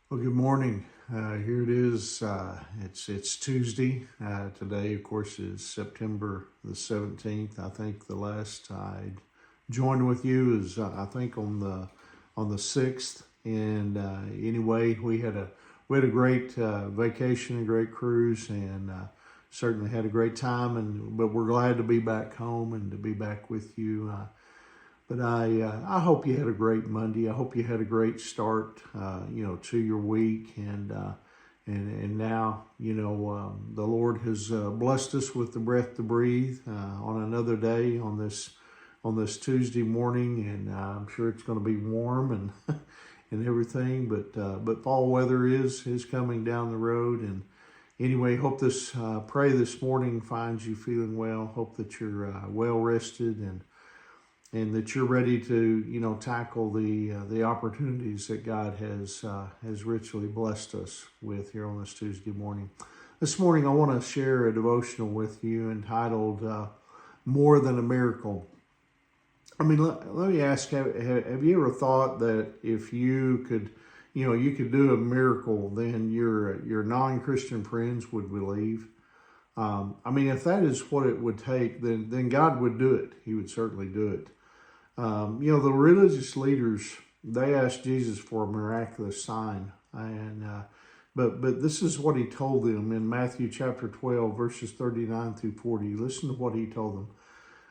Well, good morning. Here it is. It's Tuesday. Today, of course, is September the 17th. I think the last I joined with you is I think on the 6th. And anyway, we had a great vacation, a great cruise, and certainly had a great time. But we're glad to be back home and to be back with you. But I hope you had a great Monday. I hope you had a great start, to your week. And now, the Lord has blessed us with the breath to breathe on another day on this Tuesday morning. And I'm sure it's going to be warm and and everything. But fall weather is coming down the road. And anyway, hope pray this morning finds you feeling well. Hope that you're well rested and that you're ready to, tackle the opportunities that God has richly blessed us with here on this Tuesday morning. This morning, I want to share a devotional with you entitled "More Than a Miracle." I mean, let me ask: have you ever thought that if you could, you could do a miracle, then your non-Christian friends would believe? I mean, if that is what it would take, then God would do it. He would certainly do it. The religious leaders, they asked Jesus for a miraculous sign. But this is what he told them in Matthew chapter 12, verses 39 through 40. Listen to what he told them.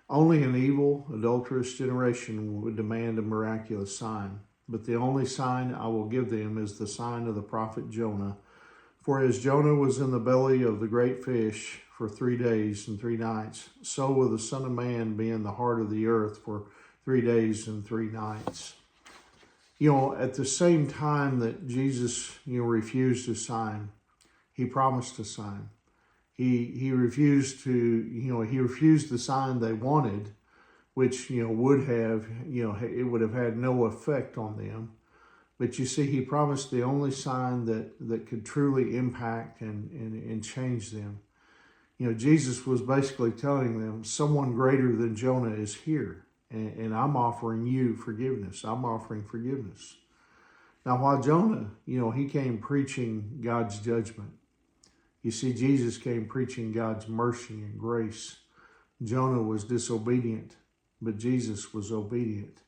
Only an evil, adulterous generation would demand a miraculous sign. But the only sign I will give them is the sign of the prophet Jonah. For as Jonah was in the belly of the great fish for 3 days and 3 nights, so will the Son of Man be in the heart of the earth for 3 days and 3 nights. At the same time that Jesus, refused a sign, he promised a sign. He refused he refused the sign they wanted, which, it would have had no effect on them. But you see, he promised the only sign that could truly impact and change them. Jesus was basically telling them someone greater than Jonah is here. And I'm offering you forgiveness. I'm offering forgiveness. Now, while Jonah, he came preaching God's judgment. You see, Jesus came preaching God's mercy and grace. Jonah was disobedient, but Jesus was obedient.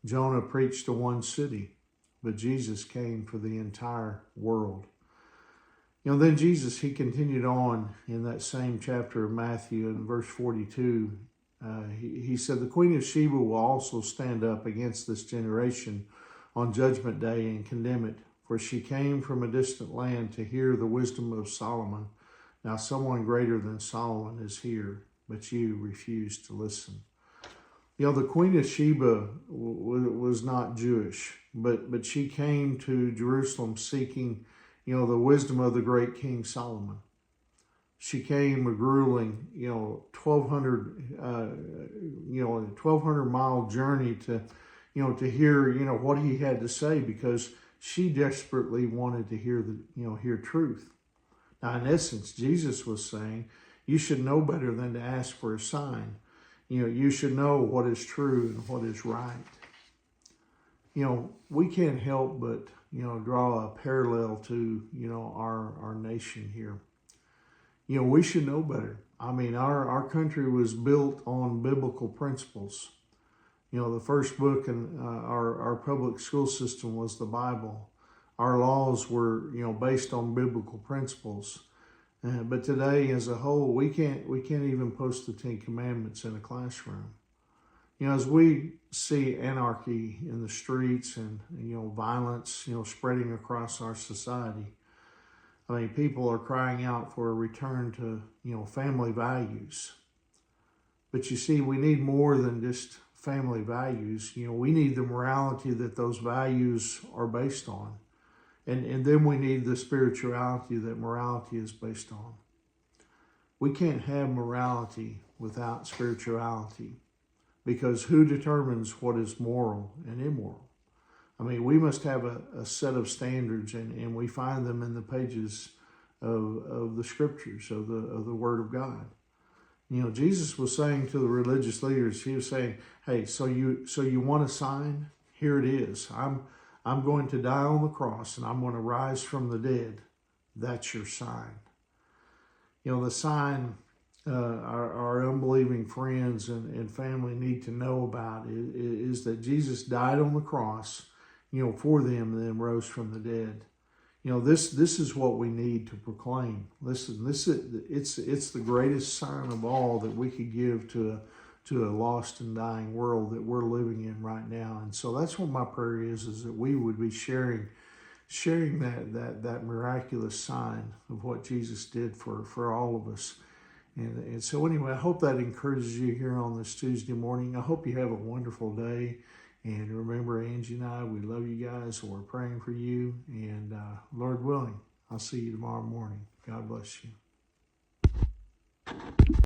Jonah preached to one city, but Jesus came for the entire world. Then Jesus, he continued on in that same chapter of Matthew in verse 42. He said, the Queen of Sheba will also stand up against this generation on Judgment Day and condemn it, for she came from a distant land to hear the wisdom of Solomon. Now someone greater than Solomon is here, but you refuse to listen. The Queen of Sheba was not Jewish, but she came to Jerusalem seeking, the wisdom of the great King Solomon. She came a grueling, 1,200 mile journey to hear, what he had to say, because she desperately wanted to hear truth. Now, in essence, Jesus was saying, you should know better than to ask for a sign. You should know what is true and what is right. We can't help but, draw a parallel to, our nation here. We should know better. I mean, our country was built on biblical principles. The first book in our public school system was the Bible. Our laws were, based on biblical principles. But today, as a whole, we can't even post the 10 Commandments in a classroom. As we see anarchy in the streets and violence, spreading across our society, I mean, people are crying out for a return to, family values. But you see, we need more than just family values. We need the morality that those values are based on. And then we need the spirituality that morality is based on. We can't have morality without spirituality, because who determines what is moral and immoral? I mean, we must have a set of standards, and we find them in the pages of the scriptures, of the Word of God. Jesus was saying to the religious leaders, he was saying, hey, so you want a sign? Here it is. I'm going to die on the cross and I'm going to rise from the dead. That's your sign. You know, the sign our unbelieving friends and family need to know about is that Jesus died on the cross, you know, for them and then rose from the dead. You know, this is what we need to proclaim. Listen, it's the greatest sign of all that we could give to a lost and dying world that we're living in right now. And so that's what my prayer is that we would be sharing that miraculous sign of what Jesus did for all of us. And so anyway, I hope that encourages you here on this Tuesday morning. I hope you have a wonderful day. And remember, Angie and I, we love you guys. We're praying for you. And Lord willing, I'll see you tomorrow morning. God bless you.